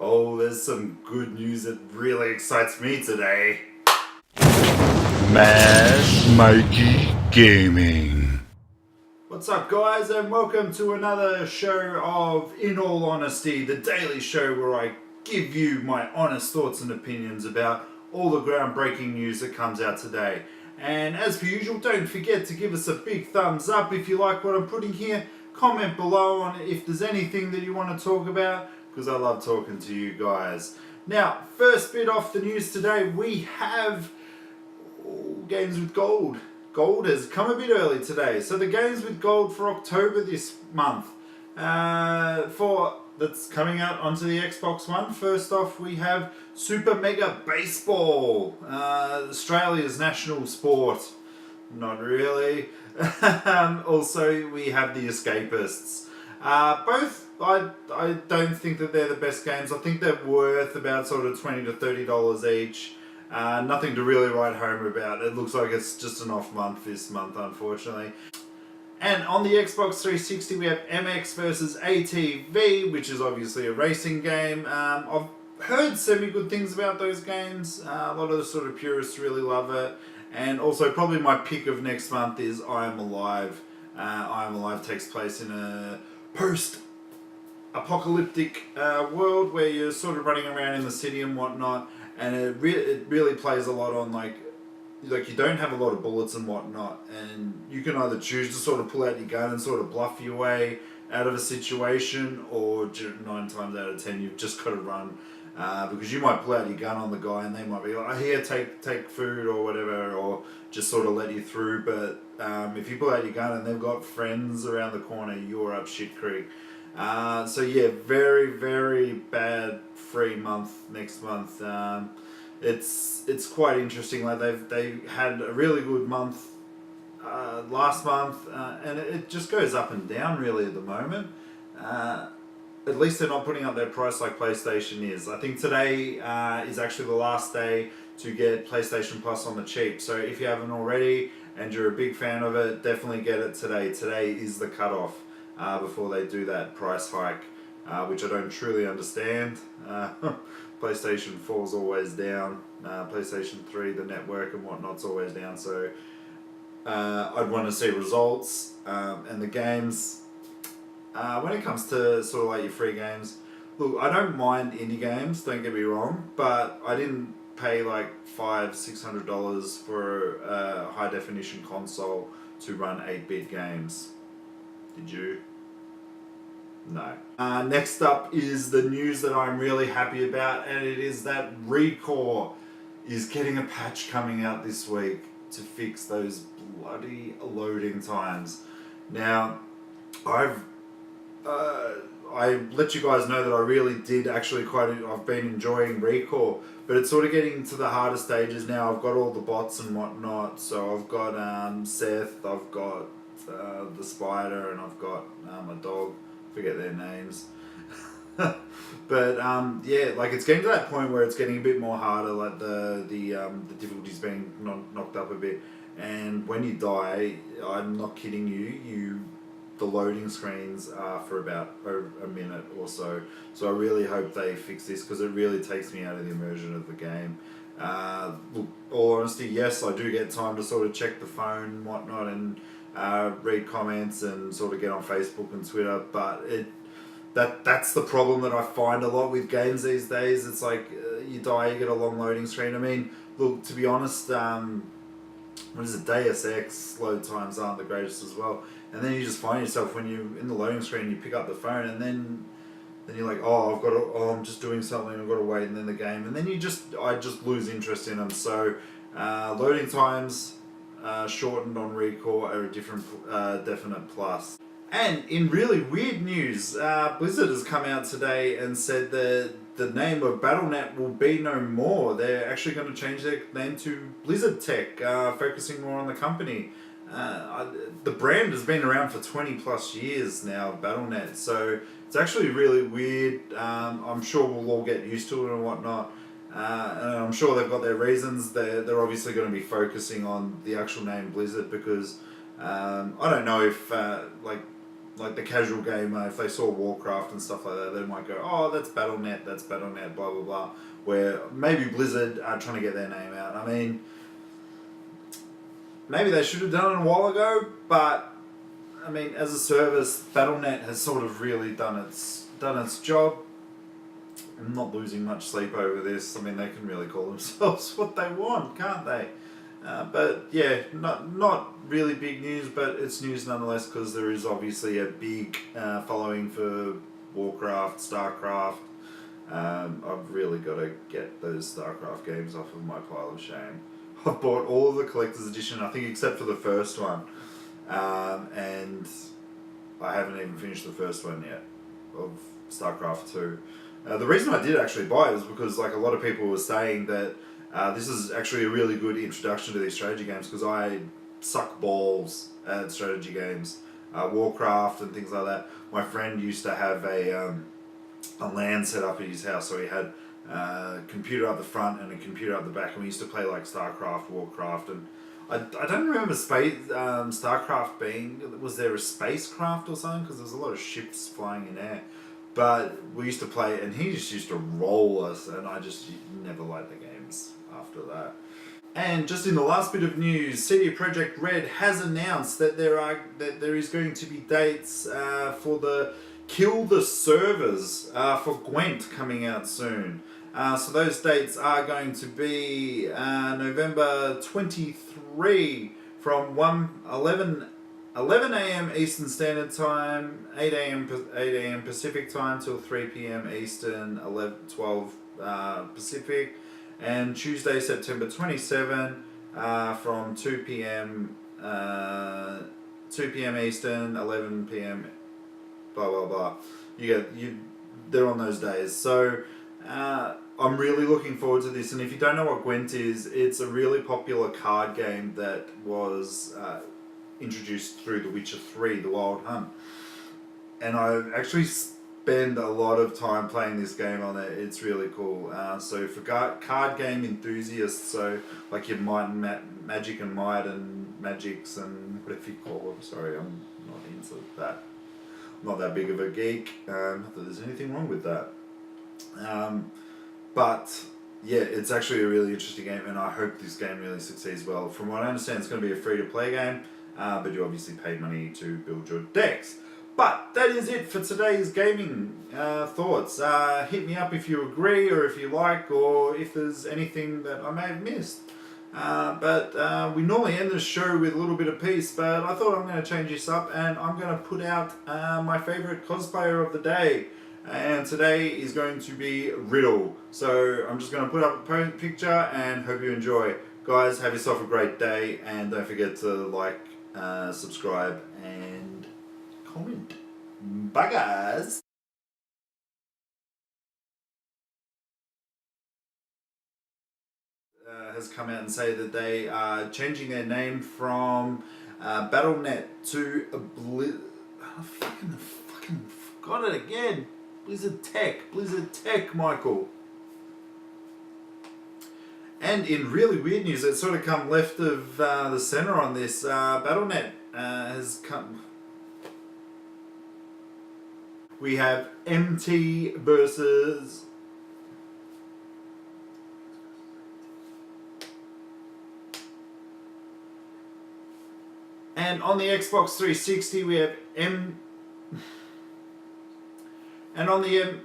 Oh, there's some good news that really excites me today. Mass Mikeey Gaming. What's up, guys, and welcome to another show of In All Honesty, the daily show where I give you my honest thoughts and opinions about all the groundbreaking news that comes out today. And as per usual, don't forget to give us a big thumbs up if you like what I'm putting here. Comment below on if there's anything that you want to talk about, because I love talking to you guys. Now, first bit off the news today, we have games with gold. Gold has come a bit early today. So the games with gold for October this month, that's coming out onto the Xbox One. First off, we have Super Mega Baseball, Australia's national sport. Not really. Also, we have the Escapists. Both, I don't think that they're the best games. I think they're worth about sort of $20 to $30 each. Nothing to really write home about. It looks like it's just an off month this month, unfortunately. And on the Xbox 360, we have MX versus ATV, which is obviously a racing game. I've heard semi-good things about those games. A lot of the sort of purists really love it. And also, probably my pick of next month is I Am Alive. I Am Alive takes place in a post-apocalyptic world where you're sort of running around in the city and whatnot. And it really plays a lot on like you don't have a lot of bullets and whatnot, and you can either choose to sort of pull out your gun and sort of bluff your way out of a situation, or 9 times out of 10 you've just got to run, because you might pull out your gun on the guy and they might be like, oh, here, take food or whatever, or just sort of let you through. But if you pull out your gun and they've got friends around the corner, you're up shit creek. So yeah, very, very bad free month next month. It's quite interesting. Like they had a really good month last month, and it just goes up and down really at the moment. At least they're not putting up their price like PlayStation is. I think today is actually the last day to get PlayStation Plus on the cheap. So if you haven't already and you're a big fan of it, definitely get it today. Today is the cutoff before they do that price hike, which I don't truly understand. PlayStation 4 is always down. PlayStation 3, the network and whatnot's always down. So I'd want to see results and the games. When it comes to sort of like your free games, look, I don't mind indie games, don't get me wrong, but I didn't pay like $500-600 for a high definition console to run 8-bit games. Did you? No. Next up is the news that I'm really happy about, and it is that Recore is getting a patch coming out this week to fix those bloody loading times. Now, I let you guys know that I really did actually I've been enjoying Recore, but it's sort of getting to the harder stages now. I've got all the bots and whatnot, so I've got Seth, I've got the spider, and I've got a dog. Forget their names. But yeah, like it's getting to that point where it's getting a bit more harder, like the difficulty's being knocked up a bit, and when you die, I'm not kidding you, the loading screens are for about a minute or so. So I really hope they fix this, because it really takes me out of the immersion of the game. Look, all honesty, yes, I do get time to sort of check the phone and whatnot, and read comments and sort of get on Facebook and Twitter, but that's the problem that I find a lot with games these days. It's like you die, you get a long loading screen. I mean, look, to be honest, what is it, Deus Ex load times aren't the greatest as well, and then you just find yourself when you're in the loading screen, you pick up the phone, and then you're like, I'm just doing something, I've got to wait, and then the game, and then I just lose interest in them. So loading times shortened on Recore are a definite plus. And in really weird news, Blizzard has come out today and said that the name of Battle.net will be no more. They're actually going to change their name to Blizzard Tech, focusing more on the company. The brand has been around for 20 plus years now, Battle.net, so it's actually really weird. I'm sure we'll all get used to it and whatnot. And I'm sure they've got their reasons. They're obviously going to be focusing on the actual name Blizzard, because I don't know if like the casual gamer, if they saw Warcraft and stuff like that, they might go, oh, that's Battle.net, blah blah blah. Where maybe Blizzard are trying to get their name out. I mean, maybe they should have done it a while ago, but I mean, as a service, Battle.net has sort of really done its job. I'm not losing much sleep over this. I mean, they can really call themselves what they want, can't they? But yeah, not really big news, but it's news nonetheless because there is obviously a big following for Warcraft, StarCraft. I've really got to get those StarCraft games off of my pile of shame. I've bought all of the collector's edition, I think, except for the first one, and I haven't even finished the first one yet of StarCraft 2. The reason I did actually buy it is because like a lot of people were saying that this is actually a really good introduction to these strategy games because I suck balls at strategy games, Warcraft and things like that. My friend used to have a LAN set up at his house, so he had a computer up the front and a computer up the back, and we used to play like StarCraft, Warcraft, and I don't remember StarCraft being, was there a spacecraft or something? Because there's a lot of ships flying in air. But we used to play, and he just used to roll us, and I just never liked the games after that. And just in the last bit of news, CD Projekt Red has announced that there is going to be dates for the Kill the Servers for Gwent coming out soon. So those dates are going to be November 23 from 11 a.m. Eastern Standard Time, 8 a.m. Pacific Time till 3 p.m. Eastern, 12 Pacific, and Tuesday, September 27 from 2 p.m. 2 p.m. Eastern, 11 p.m. blah blah blah. They're on those days. So I'm really looking forward to this. And if you don't know what Gwent is, it's a really popular card game that was introduced through The Witcher 3, The Wild Hunt. And I actually spend a lot of time playing this game on it. It's really cool. So for card game enthusiasts, so like your Might and Magic and Might and Magics and whatever you call them. Sorry, I'm not into that. I'm not that big of a geek. Not that there's anything wrong with that. But yeah, it's actually a really interesting game, and I hope this game really succeeds well. From what I understand, it's going to be a free-to-play game, but you obviously pay money to build your decks. But that is it for today's gaming thoughts. Hit me up if you agree, or if you like, or if there's anything that I may have missed. But we normally end the show with a little bit of peace, but I thought I'm going to change this up, and I'm going to put out my favourite cosplayer of the day. And today is going to be Riddle. So I'm just going to put up a picture and hope you enjoy. Guys, have yourself a great day, and don't forget to like, subscribe, and comment. Bye guys! Has come out and say that they are changing their name from Battle.net to I fucking forgot it again. Blizzard Tech, Michael. And in really weird news, it's sort of come left of the center on this. Battle.net has come. We have MT versus. And on the Xbox 360, we have And on the